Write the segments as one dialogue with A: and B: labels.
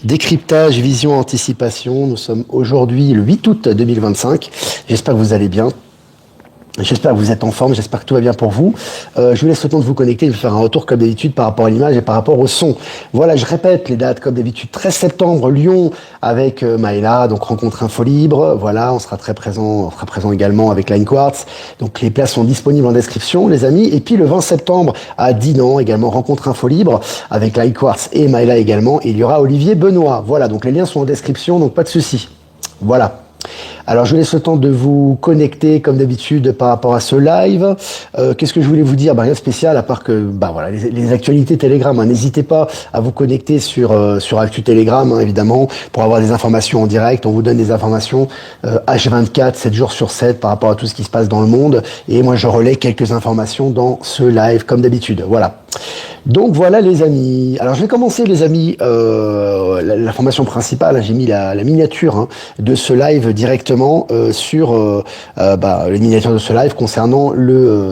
A: Décryptage, vision, anticipation. Nous sommes aujourd'hui le 8 août 2025. J'espère que vous allez bien. J'espère que vous êtes en forme, j'espère que tout va bien pour vous. Je vous laisse le temps de vous connecter, de faire un retour comme d'habitude par rapport à l'image et par rapport au son. Voilà, je répète les dates comme d'habitude. 13 septembre, Lyon avec Maëla, donc rencontre Info Libre. Voilà, on sera très présent, on sera présent également avec Line Quartz. Donc les places sont disponibles en description, les amis. Et puis le 20 septembre à Dinan, également rencontre Info Libre avec Line Quartz et Maëla également. Et il y aura Olivier Benoît. Voilà, donc les liens sont en description, donc pas de souci. Voilà. Alors, je vous laisse le temps de vous connecter, comme d'habitude, par rapport à ce live. Qu'est-ce que je voulais vous dire? Rien de spécial, à part que, voilà, les actualités Telegram. Hein, n'hésitez pas à vous connecter sur Actu Telegram, hein, évidemment, pour avoir des informations en direct. On vous donne des informations H24, 7 jours sur 7, par rapport à tout ce qui se passe dans le monde. Et moi, je relais quelques informations dans ce live, comme d'habitude. Voilà. Donc voilà les amis. Alors je vais commencer les amis, l'information principale, j'ai mis la miniature hein, de ce live directement sur les miniatures de ce live concernant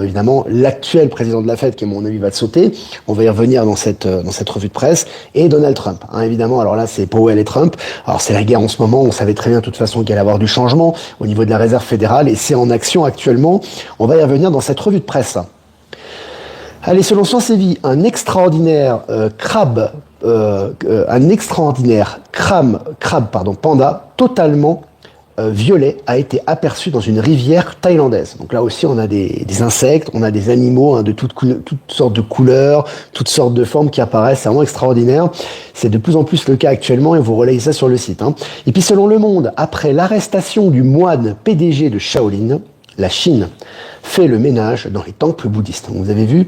A: évidemment l'actuel président de la Fed qui à mon avis va te sauter. On va y revenir dans cette revue de presse et Donald Trump. Hein, évidemment, alors là c'est Powell et Trump. Alors c'est la guerre en ce moment, on savait très bien de toute façon qu'il allait y avoir du changement au niveau de la Réserve fédérale et c'est en action actuellement. On va y revenir dans cette revue de presse. Allez, selon Science et Vie, un extraordinaire crabe panda totalement violet a été aperçu dans une rivière thaïlandaise. Donc là aussi, on a des insectes, on a des animaux hein, de toutes sortes de couleurs, toutes sortes de formes qui apparaissent. C'est vraiment extraordinaire. C'est de plus en plus le cas actuellement et vous relayez ça sur le site. Hein. Et puis selon Le Monde, après l'arrestation du moine PDG de Shaolin, la Chine fait le ménage dans les temples bouddhistes. Donc, vous avez vu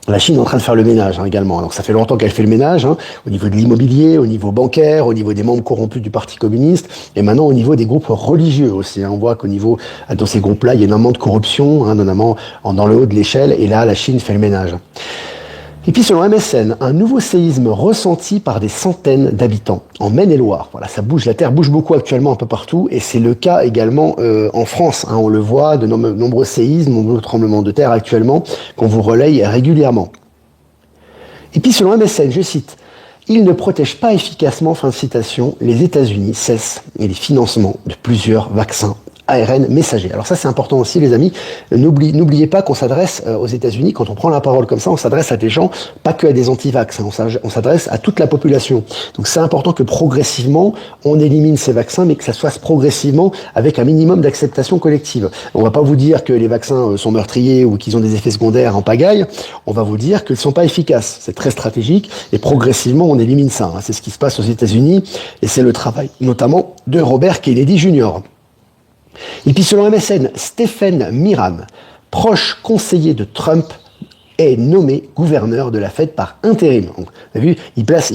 A: la Chine est en train de faire le ménage hein, également. Donc ça fait longtemps qu'elle fait le ménage hein, au niveau de l'immobilier, au niveau bancaire, au niveau des membres corrompus du Parti communiste, et maintenant au niveau des groupes religieux aussi. Hein. On voit qu'au niveau dans ces groupes-là, il y a énormément de corruption, hein, notamment dans le haut de l'échelle. Et là, la Chine fait le ménage. Et puis selon MSN, un nouveau séisme ressenti par des centaines d'habitants en Maine-et-Loire. Voilà, ça bouge, la terre bouge beaucoup actuellement un peu partout, et c'est le cas également en France. Hein, on le voit, de nombreux séismes, de nombreux tremblements de terre actuellement qu'on vous relaye régulièrement. Et puis selon MSN, je cite, il ne protège pas efficacement, fin de citation, les États-Unis cessent les financements de plusieurs vaccins ARN messager. Alors ça c'est important aussi les amis, n'oubliez pas qu'on s'adresse aux États-Unis, quand on prend la parole comme ça, on s'adresse à des gens, pas que à des anti-vax, hein, on s'adresse à toute la population. Donc c'est important que progressivement on élimine ces vaccins, mais que ça se fasse progressivement avec un minimum d'acceptation collective. On va pas vous dire que les vaccins sont meurtriers ou qu'ils ont des effets secondaires en pagaille, on va vous dire qu'ils sont pas efficaces. C'est très stratégique et progressivement on élimine ça. Hein. C'est ce qui se passe aux États-Unis et c'est le travail notamment de Robert Kennedy Jr. Et puis selon MSN, Stephen Miran, proche conseiller de Trump, est nommé gouverneur de la Fed par intérim. Donc, vous avez vu, il place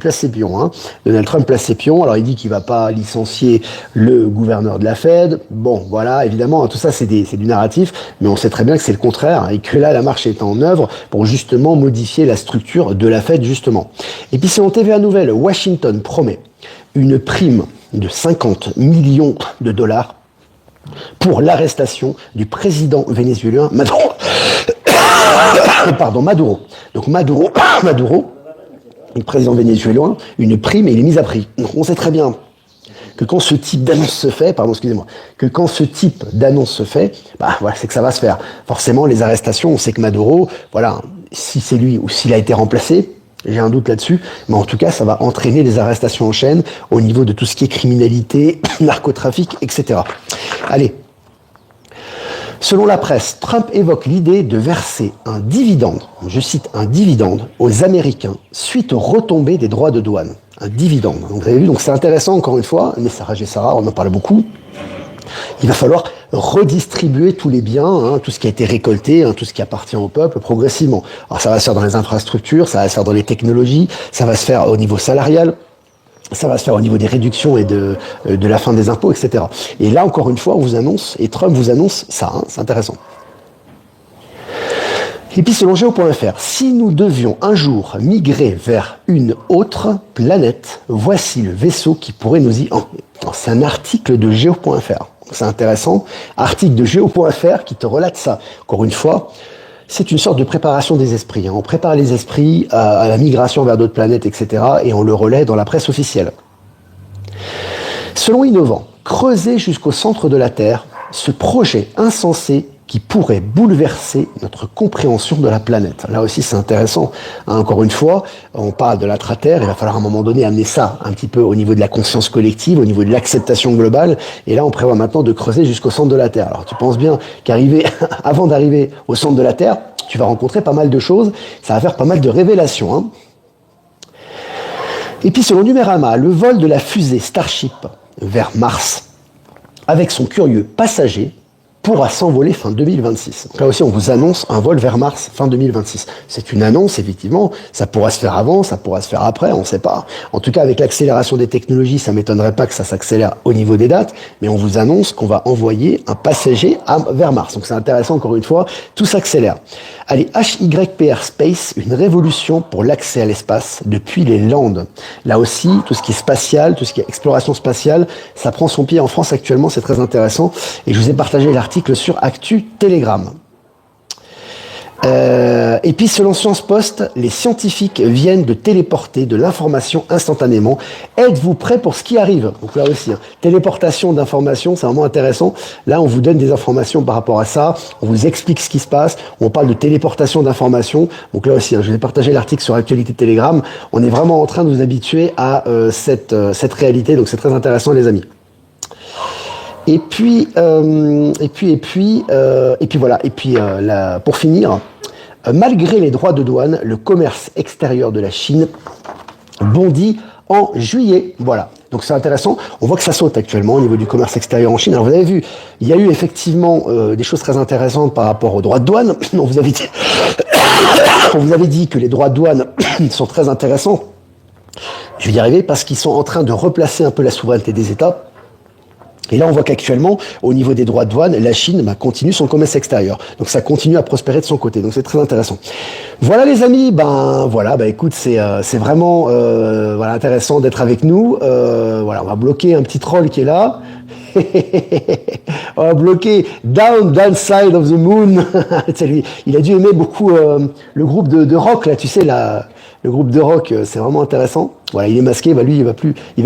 A: ses pions. Hein. Donald Trump place ses pions. Alors il dit qu'il va pas licencier le gouverneur de la Fed. Bon, voilà, évidemment, tout ça c'est du narratif, mais on sait très bien que c'est le contraire et que là la marche est en œuvre pour justement modifier la structure de la Fed justement. Et puis selon TVA Nouvelle, Washington promet une prime de 50 millions de dollars pour l'arrestation du président vénézuélien Maduro. Donc Maduro, le président vénézuélien, une prime et il est mis à prix. Donc on sait très bien que quand ce type d'annonce se fait, voilà, c'est que ça va se faire. Forcément, les arrestations, on sait que Maduro, voilà, si c'est lui ou s'il a été remplacé, j'ai un doute là-dessus, mais en tout cas, ça va entraîner des arrestations en chaîne au niveau de tout ce qui est criminalité, narcotrafic, etc. Allez. Selon la presse, Trump évoque l'idée de verser un dividende, je cite un dividende, aux Américains suite aux retombées des droits de douane. Un dividende. Donc, vous avez vu, donc c'est intéressant encore une fois, mais Sarah G. Sarah, on en parle beaucoup. Il va falloir redistribuer tous les biens, hein, tout ce qui a été récolté, hein, tout ce qui appartient au peuple progressivement. Alors ça va se faire dans les infrastructures, ça va se faire dans les technologies, ça va se faire au niveau salarial, ça va se faire au niveau des réductions et de la fin des impôts, etc. Et là, encore une fois, on vous annonce, et Trump vous annonce ça, hein, c'est intéressant. Et puis selon Géo.fr, si nous devions un jour migrer vers une autre planète, voici le vaisseau qui pourrait nous y emmener. C'est un article de Géo.fr. C'est intéressant. Article de Géo.fr qui te relate ça. Encore une fois, C'est une sorte de préparation des esprits. On prépare les esprits à la migration vers d'autres planètes, etc. Et on le relaie dans la presse officielle. Selon Innovant, creuser jusqu'au centre de la Terre, ce projet insensé qui pourrait bouleverser notre compréhension de la planète. Là aussi, c'est intéressant. Encore une fois, on parle de l'intra-terre, il va falloir à un moment donné amener ça un petit peu au niveau de la conscience collective, au niveau de l'acceptation globale, et là, on prévoit maintenant de creuser jusqu'au centre de la Terre. Alors, tu penses bien avant d'arriver au centre de la Terre, tu vas rencontrer pas mal de choses, ça va faire pas mal de révélations, hein. Et puis, selon Numérama, le vol de la fusée Starship vers Mars, avec son curieux passager, pourra s'envoler fin 2026. Donc là aussi, on vous annonce un vol vers Mars fin 2026. C'est une annonce, effectivement. Ça pourra se faire avant, ça pourra se faire après, on ne sait pas. En tout cas, avec l'accélération des technologies, ça m'étonnerait pas que ça s'accélère au niveau des dates, mais on vous annonce qu'on va envoyer un passager vers Mars. Donc c'est intéressant, encore une fois, tout s'accélère. Allez, HYPR Space, une révolution pour l'accès à l'espace depuis les Landes. Là aussi, tout ce qui est spatial, tout ce qui est exploration spatiale, ça prend son pied en France actuellement, c'est très intéressant. Et je vous ai partagé l'article sur Actu Telegram. Et puis selon Science Post, les scientifiques viennent de téléporter de l'information instantanément. Êtes-vous prêts pour ce qui arrive? Donc là aussi, hein, téléportation d'informations, c'est vraiment intéressant. Là, on vous donne des informations par rapport à ça, on vous explique ce qui se passe, on parle de téléportation d'informations. Donc là aussi, hein, je vais partager l'article sur Actualité Telegram. On est vraiment en train de vous habituer à cette réalité, donc c'est très intéressant les amis. Et puis voilà. Pour finir, malgré les droits de douane, le commerce extérieur de la Chine bondit en juillet. Voilà. Donc c'est intéressant. On voit que ça saute actuellement au niveau du commerce extérieur en Chine. Alors vous avez vu, il y a eu effectivement des choses très intéressantes par rapport aux droits de douane. On vous avait dit que les droits de douane sont très intéressants. Je vais y arriver parce qu'ils sont en train de replacer un peu la souveraineté des États. Et là, on voit qu'actuellement, au niveau des droits de douane, la Chine continue son commerce extérieur. Donc, ça continue à prospérer de son côté. Donc, c'est très intéressant. Voilà, les amis. Écoute, c'est vraiment intéressant d'être avec nous. On va bloquer un petit troll qui est là. On va bloquer Down Side of the Moon. Lui, il a dû aimer beaucoup le groupe de rock là. Tu sais le groupe de rock, c'est vraiment intéressant. Voilà, il est masqué, lui, il va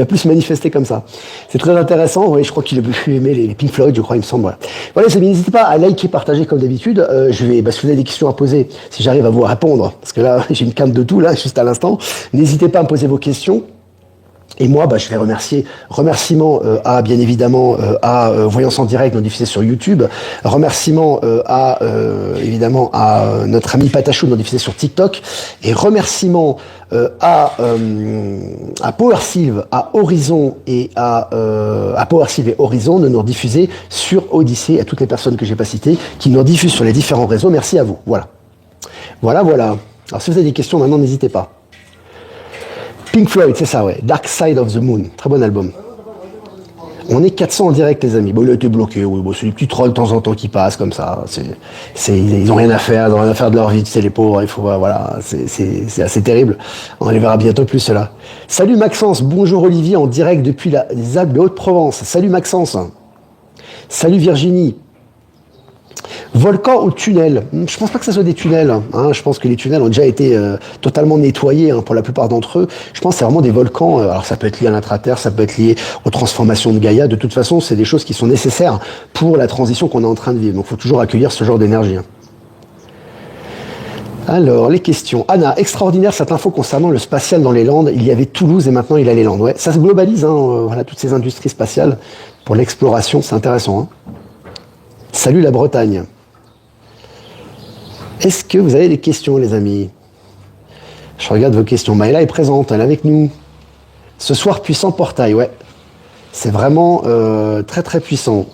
A: plus se manifester comme ça. C'est très intéressant. Oui, je crois qu'il a plus aimé les Pink Floyd, je crois, il me semble. Voilà, n'hésitez pas à liker, partager comme d'habitude. Si vous avez des questions à poser, si j'arrive à vous répondre, parce que là, j'ai une carte de tout, là, juste à l'instant. N'hésitez pas à me poser vos questions. Et moi, je vais remerciements à, bien évidemment, à Voyance en direct, non diffusé sur YouTube. Remerciements évidemment, à notre ami Patachou, non diffusé sur TikTok. Et remerciements à PowerSylve, à Horizon et à PowerSylve et Horizon de nous rediffuser sur Odyssée, à toutes les personnes que j'ai pas citées, qui nous rediffusent sur les différents réseaux. Merci à vous. Voilà. Alors, si vous avez des questions, maintenant, n'hésitez pas. Pink Floyd, c'est ça, ouais. Dark Side of the Moon. Très bon album. On est 400 en direct, les amis. Il a été bloqué, oui. C'est des petits trolls de temps en temps qui passent comme ça. Ils ont rien à faire, de leur vie, c'est les pauvres. C'est assez terrible. On les verra bientôt plus, cela. Salut Maxence, bonjour Olivier, en direct depuis les Alpes de Haute-Provence. Salut Maxence. Salut Virginie. Volcan ou tunnel? Je pense pas que ça soit des tunnels. Hein. Je pense que les tunnels ont déjà été totalement nettoyés pour la plupart d'entre eux. Je pense que c'est vraiment des volcans. Alors ça peut être lié à l'intraterre, ça peut être lié aux transformations de Gaïa. De toute façon, c'est des choses qui sont nécessaires pour la transition qu'on est en train de vivre. Donc il faut toujours accueillir ce genre d'énergie. Alors, les questions. Anna, extraordinaire cette info concernant le spatial dans les Landes. Il y avait Toulouse et maintenant il y a les Landes. Ouais, ça se globalise, toutes ces industries spatiales pour l'exploration, c'est intéressant. Salut la Bretagne. Est-ce que vous avez des questions, les amis? Je regarde vos questions. Maëla est présente, elle est avec nous. Ce soir, puissant portail, ouais. C'est vraiment très très puissant.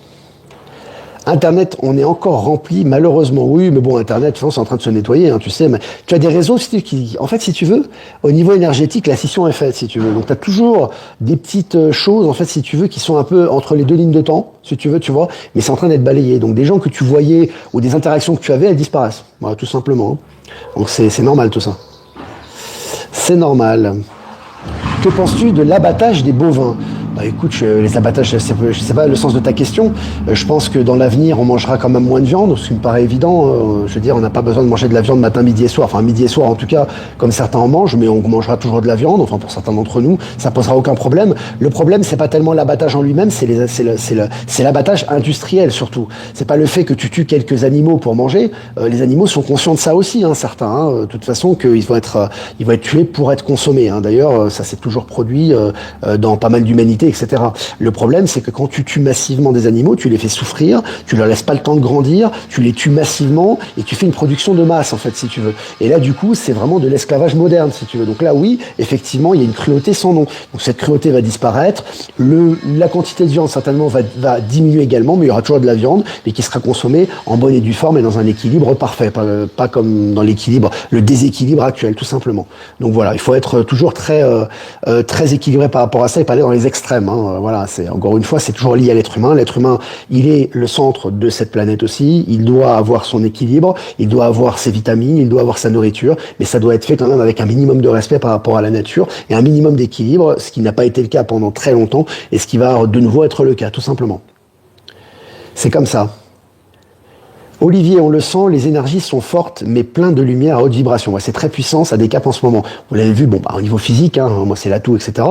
A: Internet, on est encore rempli, malheureusement, oui, mais bon, Internet, c'est en train de se nettoyer, tu sais, mais tu as des réseaux qui, en fait, si tu veux, au niveau énergétique, la scission est faite, si tu veux. Donc, tu as toujours des petites choses, en fait, si tu veux, qui sont un peu entre les deux lignes de temps, si tu veux, tu vois, mais c'est en train d'être balayé. Donc, des gens que tu voyais ou des interactions que tu avais, elles disparaissent. Voilà, tout simplement. Donc, c'est normal, tout ça. C'est normal. Que penses-tu de l'abattage des bovins? Bah écoute, les abattages, je sais pas le sens de ta question. Je pense que dans l'avenir, on mangera quand même moins de viande, ce qui me paraît évident. Je veux dire, on n'a pas besoin de manger de la viande matin, midi et soir. Enfin, midi et soir en tout cas, comme certains en mangent, mais on mangera toujours de la viande. Enfin, pour certains d'entre nous, ça posera aucun problème. Le problème, c'est pas tellement l'abattage en lui-même, c'est l'abattage industriel surtout. C'est pas le fait que tu tues quelques animaux pour manger. Les animaux sont conscients de ça aussi, hein, certains. Hein, de toute façon, ils vont être tués pour être consommés. Hein. D'ailleurs, ça s'est toujours produit dans pas mal d'humanité, etc. Le problème, c'est que quand tu tues massivement des animaux, tu les fais souffrir, tu leur laisses pas le temps de grandir, tu les tues massivement et tu fais une production de masse, en fait, si tu veux. Et là, du coup, c'est vraiment de l'esclavage moderne, si tu veux. Donc là, oui, effectivement, il y a une cruauté sans nom. Donc cette cruauté va disparaître. La quantité de viande, certainement, va diminuer également, mais il y aura toujours de la viande, mais qui sera consommée en bonne et due forme et dans un équilibre parfait, pas comme dans le déséquilibre actuel, tout simplement. Donc voilà, il faut être toujours très équilibré par rapport à ça et pas aller dans les extrêmes. Hein. Voilà, encore une fois, c'est toujours lié à l'être humain. L'être humain, il est le centre de cette planète aussi. Il doit avoir son équilibre, il doit avoir ses vitamines, il doit avoir sa nourriture, mais ça doit être fait quand même avec un minimum de respect par rapport à la nature et un minimum d'équilibre, ce qui n'a pas été le cas pendant très longtemps et ce qui va de nouveau être le cas, tout simplement. C'est comme ça. Olivier, on le sent, les énergies sont fortes, mais plein de lumière à haute vibration. Ouais, c'est très puissant, ça décape en ce moment. Vous l'avez vu, au niveau physique, hein, moi c'est l'atout, etc.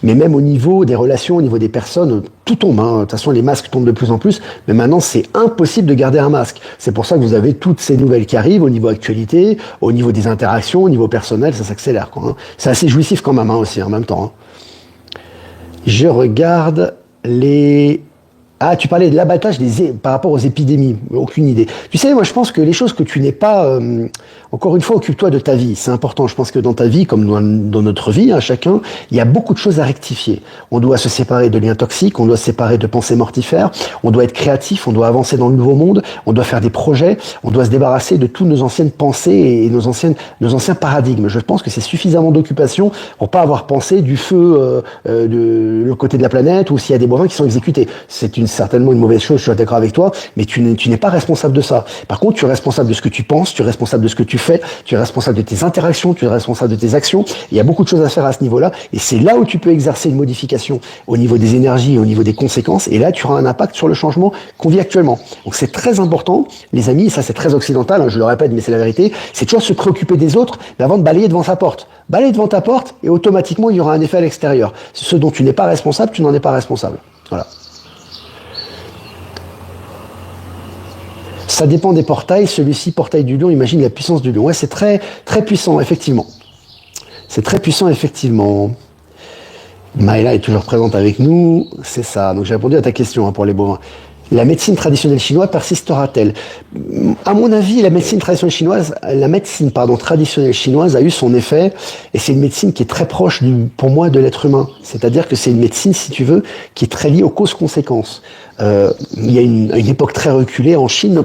A: Mais même au niveau des relations, au niveau des personnes, tout tombe. Hein. De toute façon, les masques tombent de plus en plus, mais maintenant c'est impossible de garder un masque. C'est pour ça que vous avez toutes ces nouvelles qui arrivent au niveau actualité, au niveau des interactions, au niveau personnel, ça s'accélère. Quoi, hein. C'est assez jouissif quand même aussi, en même temps. Hein. Je regarde les... Ah, tu parlais de l'abattage par rapport aux épidémies. Aucune idée. Tu sais, moi, je pense que les choses que tu n'es pas... encore une fois, occupe-toi de ta vie. C'est important. Je pense que dans ta vie, comme dans notre vie, hein, chacun, il y a beaucoup de choses à rectifier. On doit se séparer de liens toxiques, on doit se séparer de pensées mortifères, on doit être créatif, on doit avancer dans le nouveau monde, on doit faire des projets, on doit se débarrasser de toutes nos anciennes pensées et nos anciens paradigmes. Je pense que c'est suffisamment d'occupation pour pas avoir pensé du feu de l'autre côté de la planète ou s'il y a des bovins qui sont exécutés. C'est certainement une mauvaise chose, je suis d'accord avec toi, mais tu n'es pas responsable de ça. Par contre, tu es responsable de ce que tu penses, tu es responsable de ce que tu fais, tu es responsable de tes interactions, tu es responsable de tes actions. Il y a beaucoup de choses à faire à ce niveau-là, et c'est là où tu peux exercer une modification au niveau des énergies, au niveau des conséquences, et là, tu auras un impact sur le changement qu'on vit actuellement. Donc c'est très important, les amis, et ça c'est très occidental, hein, je le répète, mais c'est la vérité, c'est toujours se préoccuper des autres, mais avant de balayer devant sa porte. Balayer devant ta porte, et automatiquement, il y aura un effet à l'extérieur. Ce dont tu n'es pas responsable, tu n'en es pas responsable. Voilà. Ça dépend des portails. Celui-ci, portail du lion, imagine la puissance du lion. Ouais, c'est très, très puissant, effectivement. C'est très puissant, effectivement. Maëla est toujours présente avec nous. C'est ça. Donc, j'ai répondu à ta question hein, pour les bovins. La médecine traditionnelle chinoise persistera-t-elle? À mon avis, la médecine traditionnelle chinoise a eu son effet, et c'est une médecine qui est très proche, pour moi, de l'être humain. C'est-à-dire que c'est une médecine, si tu veux, qui est très liée aux causes-conséquences. Il y a une époque très reculée en Chine.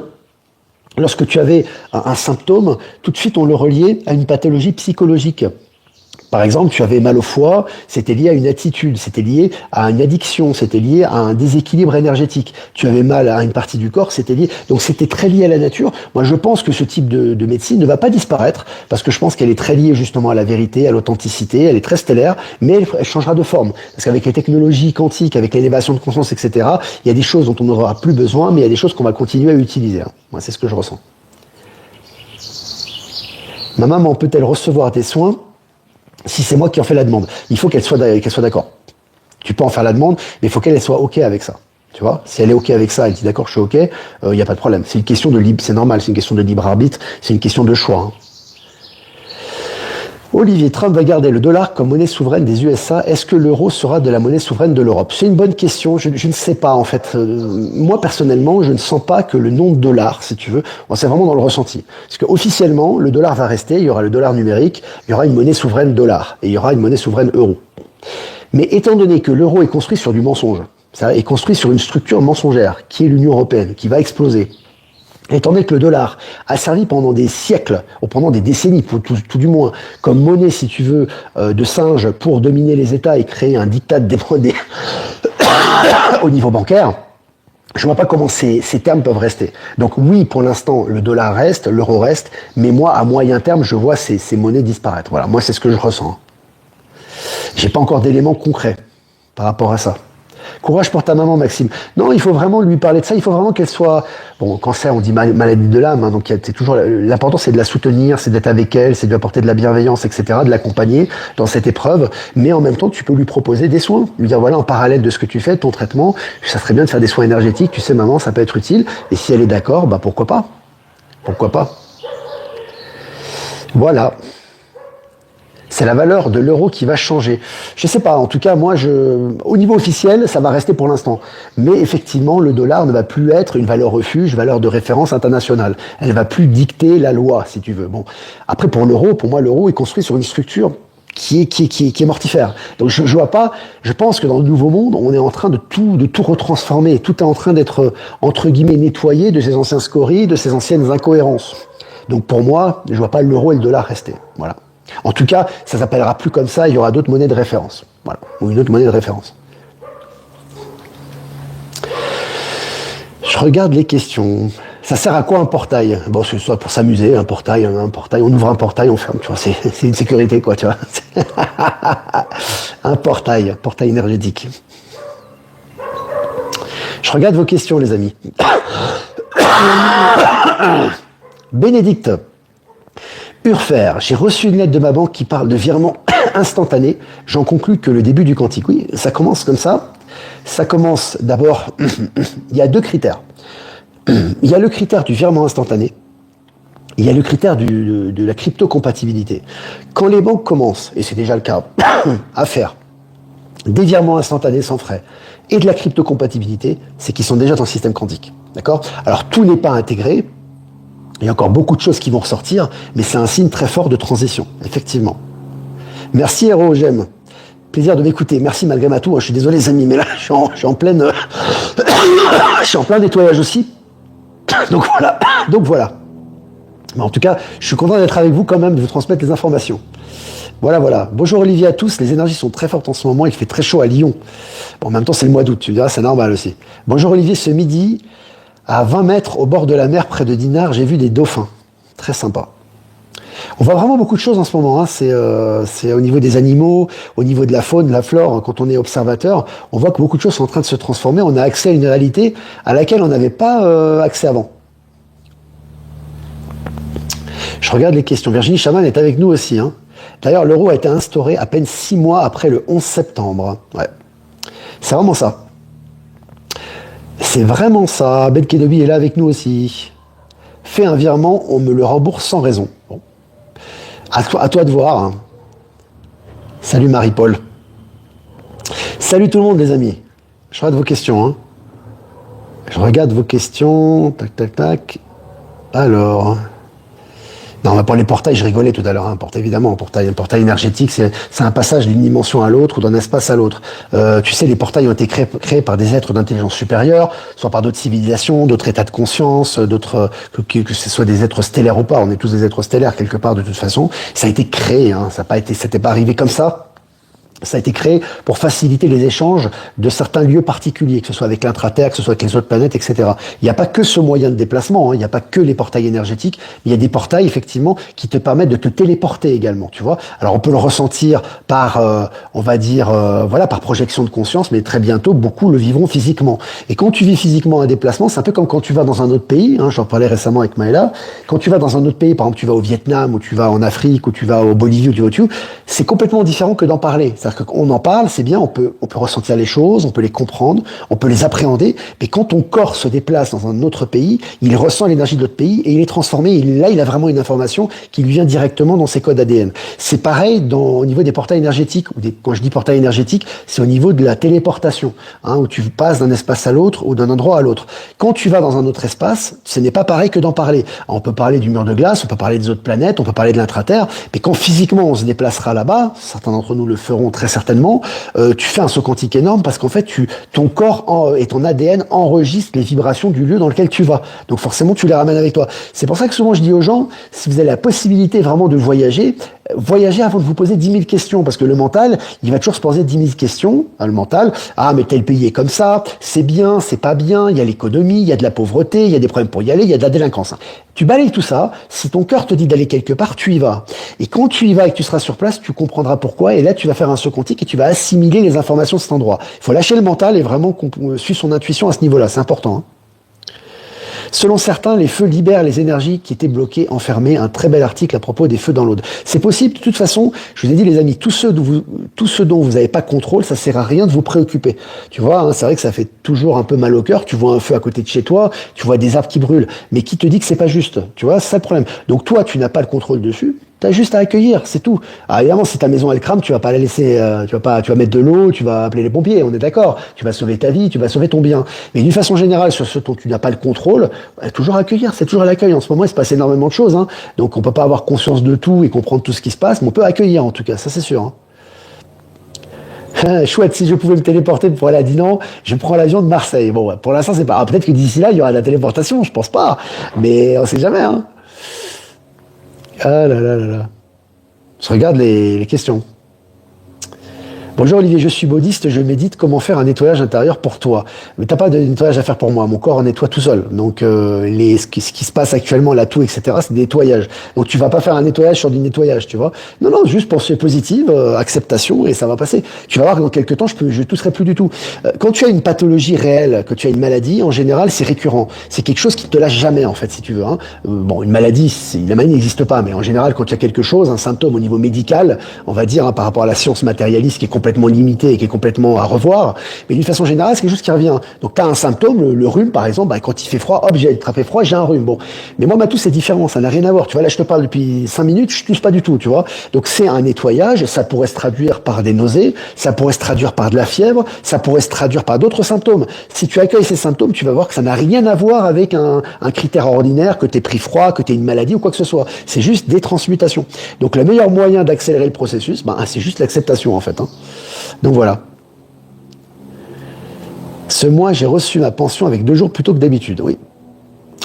A: Lorsque tu avais un symptôme, tout de suite on le reliait à une pathologie psychologique. Par exemple, tu avais mal au foie, c'était lié à une attitude, c'était lié à une addiction, c'était lié à un déséquilibre énergétique. Tu avais mal à une partie du corps, c'était lié. Donc c'était très lié à la nature. Moi, je pense que ce type de médecine ne va pas disparaître parce que je pense qu'elle est très liée justement à la vérité, à l'authenticité. Elle est très stellaire, mais elle changera de forme. Parce qu'avec les technologies quantiques, avec l'élévation de conscience, etc., il y a des choses dont on n'aura plus besoin, mais il y a des choses qu'on va continuer à utiliser. Hein. Moi, c'est ce que je ressens. Ma maman peut-elle recevoir des soins si c'est moi qui en fais la demande? Il faut qu'elle soit d'accord. Tu peux en faire la demande, mais il faut qu'elle soit OK avec ça. Tu vois, si elle est OK avec ça, elle dit d'accord, je suis OK, il n'y a pas de problème. C'est une question de libre, c'est normal, c'est une question de libre arbitre, c'est une question de choix. Hein. Olivier, Trump va garder le dollar comme monnaie souveraine des USA. Est-ce que l'euro sera de la monnaie souveraine de l'Europe? C'est une bonne question. Je ne sais pas, en fait. Moi, personnellement, je ne sens pas que le nom de dollar, si tu veux, c'est vraiment dans le ressenti. Parce qu'officiellement, le dollar va rester. Il y aura le dollar numérique. Il y aura une monnaie souveraine dollar. Et il y aura une monnaie souveraine euro. Mais étant donné que l'euro est construit sur du mensonge, ça est construit sur une structure mensongère, qui est l'Union européenne, qui va exploser. Étant donné que le dollar a servi pendant des siècles, ou pendant des décennies, tout du moins, comme monnaie, si tu veux, de singe pour dominer les États et créer un diktat des au niveau bancaire, je vois pas comment ces termes peuvent rester. Donc oui, pour l'instant, le dollar reste, l'euro reste, mais moi, à moyen terme, je vois ces monnaies disparaître. Voilà, moi, c'est ce que je ressens. J'ai pas encore d'éléments concrets. par rapport à ça. Courage pour ta maman, Maxime. Non, il faut vraiment lui parler de ça. Il faut vraiment qu'elle soit... Bon, cancer, on dit maladie de l'âme. Hein, donc, c'est toujours... L'important, c'est de la soutenir, c'est d'être avec elle, c'est de lui apporter de la bienveillance, etc., de l'accompagner dans cette épreuve. Mais en même temps, tu peux lui proposer des soins. Lui dire, voilà, en parallèle de ce que tu fais, de ton traitement, ça serait bien de faire des soins énergétiques. Tu sais, maman, ça peut être utile. Et si elle est d'accord, bah pourquoi pas? Pourquoi pas? Voilà. C'est la valeur de l'euro qui va changer. Je sais pas, en tout cas, moi, au niveau officiel, ça va rester pour l'instant. Mais effectivement, le dollar ne va plus être une valeur refuge, valeur de référence internationale. Elle va plus dicter la loi, si tu veux. Bon. Après, pour moi, l'euro est construit sur une structure qui est mortifère. Donc, je vois pas, je pense que dans le nouveau monde, on est en train de tout retransformer. Tout est en train d'être, entre guillemets, nettoyé de ces anciens scories, de ces anciennes incohérences. Donc, pour moi, je vois pas l'euro et le dollar rester. Voilà. En tout cas, ça s'appellera plus comme ça, il y aura d'autres monnaies de référence. Voilà, ou une autre monnaie de référence. Je regarde les questions. Ça sert à quoi un portail? Bon, c'est soit pour s'amuser, un portail, on ouvre un portail, on ferme, tu vois, c'est une sécurité, quoi, tu vois. Un portail énergétique. Je regarde vos questions, les amis. Bénédicte. Urfer, j'ai reçu une lettre de ma banque qui parle de virement instantané. J'en conclus que le début du quantique. Oui, ça commence comme ça. Ça commence d'abord, il y a 2 critères. Il y a le critère du virement instantané. Il y a le critère de la crypto-compatibilité. Quand les banques commencent, et c'est déjà le cas, à faire des virements instantanés sans frais et de la crypto-compatibilité, c'est qu'ils sont déjà dans le système quantique. D'accord? Alors tout n'est pas intégré. Il y a encore beaucoup de choses qui vont ressortir, mais c'est un signe très fort de transition, effectivement. Merci Héros, j'aime. Plaisir de m'écouter. Merci malgré ma toux. Je suis désolé les amis, mais là je suis en plein nettoyage aussi. Donc voilà. Mais en tout cas, je suis content d'être avec vous quand même, de vous transmettre les informations. Voilà. Bonjour Olivier à tous. Les énergies sont très fortes en ce moment. Il fait très chaud à Lyon. Bon, en même temps, c'est le mois d'août. Tu me diras, c'est normal aussi. Bonjour Olivier, ce midi, à 20 mètres au bord de la mer, près de Dinard, j'ai vu des dauphins. Très sympa. On voit vraiment beaucoup de choses en ce moment. Hein. C'est au niveau des animaux, au niveau de la faune, de la flore. Quand on est observateur, on voit que beaucoup de choses sont en train de se transformer. On a accès à une réalité à laquelle on n'avait pas accès avant. Je regarde les questions. Virginie Chaman est avec nous aussi. Hein. D'ailleurs, l'euro a été instauré à peine 6 mois après le 11 septembre. Ouais. C'est vraiment ça. C'est vraiment ça. Ben Kedobi est là avec nous aussi. Fais un virement, on me le rembourse sans raison. Bon. À toi de voir. Hein. Salut Marie-Paul. Salut tout le monde les amis. Je regarde vos questions. Hein. Je regarde vos questions. Tac. Alors... Non, pour les portails, je rigolais tout à l'heure. Hein. Un portail énergétique, c'est un passage d'une dimension à l'autre ou d'un espace à l'autre. Tu sais, les portails ont été créés par des êtres d'intelligence supérieure, soit par d'autres civilisations, d'autres états de conscience, que ce soit des êtres stellaires ou pas. On est tous des êtres stellaires quelque part de toute façon. Ça a été créé. Hein. C'était pas arrivé comme ça. Ça a été créé pour faciliter les échanges de certains lieux particuliers, que ce soit avec l'intraterre, que ce soit avec les autres planètes, etc. Il n'y a pas que ce moyen de déplacement, hein, il n'y a pas que les portails énergétiques, mais il y a des portails, effectivement, qui te permettent de te téléporter également, tu vois. Alors, on peut le ressentir par, par projection de conscience, mais très bientôt, beaucoup le vivront physiquement. Et quand tu vis physiquement un déplacement, c'est un peu comme quand tu vas dans un autre pays, hein, j'en parlais récemment avec Maëla, quand tu vas dans un autre pays, par exemple, tu vas au Vietnam, ou tu vas en Afrique, ou tu vas au Bolivie, ou tu vas au c'est complètement différent que d'en parler. C'est-à-dire qu'on en parle, c'est bien, on peut ressentir les choses, on peut les comprendre, on peut les appréhender, mais quand ton corps se déplace dans un autre pays, il ressent l'énergie de l'autre pays et il est transformé, et là il a vraiment une information qui lui vient directement dans ses codes ADN. C'est pareil au niveau des portails énergétiques, quand je dis portail énergétique, c'est au niveau de la téléportation, hein, où tu passes d'un espace à l'autre ou d'un endroit à l'autre. Quand tu vas dans un autre espace, ce n'est pas pareil que d'en parler. Alors, on peut parler du mur de glace, on peut parler des autres planètes, on peut parler de l'intraterre, mais quand physiquement on se déplacera là-bas, certains d'entre nous le feront très certainement, tu fais un saut quantique énorme parce qu'en fait, ton corps et ton ADN enregistrent les vibrations du lieu dans lequel tu vas. Donc forcément, tu les ramènes avec toi. C'est pour ça que souvent, je dis aux gens, si vous avez la possibilité vraiment de voyager, voyagez avant de vous poser 10 000 questions, parce que le mental, il va toujours se poser 10 000 questions, hein, le mental. Ah, mais tel pays est comme ça, c'est bien, c'est pas bien, il y a l'économie, il y a de la pauvreté, il y a des problèmes pour y aller, il y a de la délinquance. Tu balayes tout ça, si ton cœur te dit d'aller quelque part, tu y vas. Et quand tu y vas et que tu seras sur place, tu comprendras pourquoi, et là, tu vas faire un saut quantique et tu vas assimiler les informations de cet endroit. Il faut lâcher le mental et vraiment suivre son intuition à ce niveau-là, c'est important. Hein. Selon certains, les feux libèrent les énergies qui étaient bloquées, enfermées. Un très bel article à propos des feux dans l'Aude. C'est possible, de toute façon, je vous ai dit les amis, tout ce dont vous n'avez pas contrôle, ça sert à rien de vous préoccuper. Tu vois, hein, c'est vrai que ça fait toujours un peu mal au cœur, tu vois un feu à côté de chez toi, tu vois des arbres qui brûlent, mais qui te dit que c'est pas juste? Tu vois, c'est ça le problème. Donc toi, tu n'as pas le contrôle dessus, t'as juste à accueillir, c'est tout. Alors évidemment, si ta maison elle crame, tu vas pas la laisser, tu vas mettre de l'eau, tu vas appeler les pompiers, on est d'accord. Tu vas sauver ta vie, tu vas sauver ton bien. Mais d'une façon générale, sur ce dont tu n'as pas le contrôle, toujours accueillir, c'est toujours à l'accueil. En ce moment, il se passe énormément de choses, hein. Donc on peut pas avoir conscience de tout et comprendre tout ce qui se passe, mais on peut accueillir en tout cas, ça c'est sûr. Hein. Chouette, si je pouvais me téléporter pour aller à Dinan, je prends l'avion de Marseille. Bon, pour l'instant, c'est pas. Alors, peut-être que d'ici là, il y aura de la téléportation, je pense pas, mais on sait jamais. Hein. Ah là là là là. Je regarde les questions. Bonjour Olivier, je suis bouddhiste, je médite comment faire un nettoyage intérieur pour toi. Mais t'as pas de nettoyage à faire pour moi, mon corps en nettoie tout seul. Donc ce qui se passe actuellement, la toux, etc., c'est des nettoyages. Donc tu vas pas faire un nettoyage sur du nettoyage, tu vois. Non, non, juste pensée positive, acceptation, et ça va passer. Tu vas voir que dans quelques temps, je tousserai plus du tout. Quand tu as une pathologie réelle, que tu as une maladie, en général, c'est récurrent. C'est quelque chose qui te lâche jamais, en fait, si tu veux. Hein. Bon, une maladie, la maladie n'existe pas, mais en général, quand il y a quelque chose, un symptôme au niveau médical, on va dire, hein, par rapport à la science matérialiste qui est complètement limité et qui est complètement à revoir, mais d'une façon générale, c'est quelque chose qui revient. Donc, tu as un symptôme, le rhume, par exemple, bah, quand il fait froid, hop, j'ai attrapé froid, j'ai un rhume. Bon. Mais moi, ma toux, c'est différent, ça n'a rien à voir. Tu vois, là, je te parle depuis 5 minutes, je tousse pas du tout, tu vois. Donc, c'est un nettoyage, ça pourrait se traduire par des nausées, ça pourrait se traduire par de la fièvre, ça pourrait se traduire par d'autres symptômes. Si tu accueilles ces symptômes, tu vas voir que ça n'a rien à voir avec un critère ordinaire, que tu aies pris froid, que tu aies une maladie ou quoi que ce soit. C'est juste des transmutations. Donc, le meilleur moyen d'accélérer le processus, bah, c'est juste l'acceptation, en fait. Hein. Donc voilà. Ce mois, j'ai reçu ma pension avec 2 jours plus tôt que d'habitude. Oui.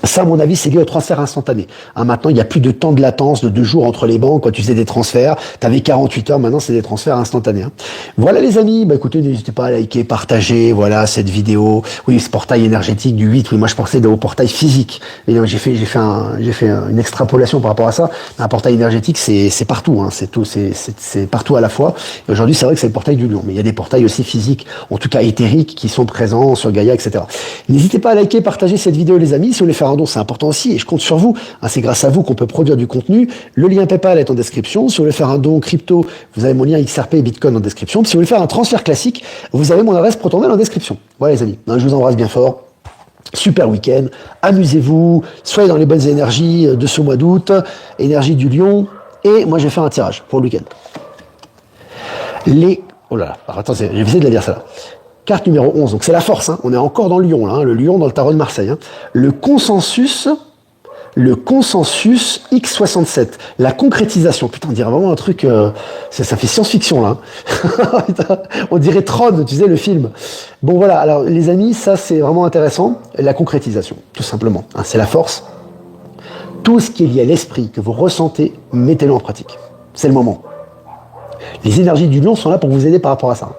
A: Ça, à mon avis, c'est lié au transfert instantané. Hein, maintenant, il n'y a plus de temps de latence de 2 jours entre les banques. Quand tu faisais des transferts, tu avais 48 heures. Maintenant, c'est des transferts instantanés. Hein. Voilà, les amis. Bah, écoutez, n'hésitez pas à liker, partager. Voilà, cette vidéo. Oui, ce portail énergétique du 8. Oui, moi, je pensais au portail physique. Et donc, j'ai fait une extrapolation par rapport à ça. Un portail énergétique, c'est partout. Hein, c'est tout, c'est partout à la fois. Et aujourd'hui, c'est vrai que c'est le portail du lion. Mais il y a des portails aussi physiques, en tout cas éthériques, qui sont présents sur Gaïa, etc. N'hésitez pas à liker, partager cette vidéo, les amis. Si vous voulez faire un don, c'est important aussi, et je compte sur vous. Hein, c'est grâce à vous qu'on peut produire du contenu. Le lien PayPal est en description. Si vous voulez faire un don crypto, vous avez mon lien XRP et Bitcoin en description. Si vous voulez faire un transfert classique, vous avez mon adresse ProtonMail en description. Voilà les amis, hein, je vous embrasse bien fort. Super week-end, amusez-vous, soyez dans les bonnes énergies de ce mois d'août, énergie du lion, et moi je vais faire un tirage pour le week-end. Oh là là, alors, attends, je vais essayer de la dire ça là. Carte numéro 11, donc c'est la force, hein. On est encore dans le lion, là, hein, le lion dans le tarot de Marseille. Hein. Le consensus X67, la concrétisation. Putain, on dirait vraiment un truc, ça fait science-fiction là. Hein. On dirait Tron, tu sais, le film. Bon voilà, alors les amis, ça c'est vraiment intéressant, la concrétisation, tout simplement. Hein, c'est la force. Tout ce qui est lié à l'esprit, que vous ressentez, mettez-le en pratique. C'est le moment. Les énergies du lion sont là pour vous aider par rapport à ça.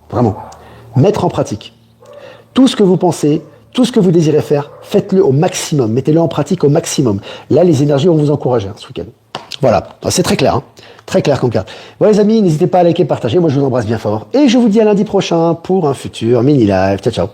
A: Vraiment. Mettre en pratique. Tout ce que vous pensez, tout ce que vous désirez faire, faites-le au maximum. Mettez-le en pratique au maximum. Là, les énergies vont vous encourager hein, ce week-end. Voilà, c'est très clair. Hein. Très clair comme carte. Voilà les amis, n'hésitez pas à liker, partager. Moi, je vous embrasse bien fort. Et je vous dis à lundi prochain pour un futur mini-live. Ciao, ciao.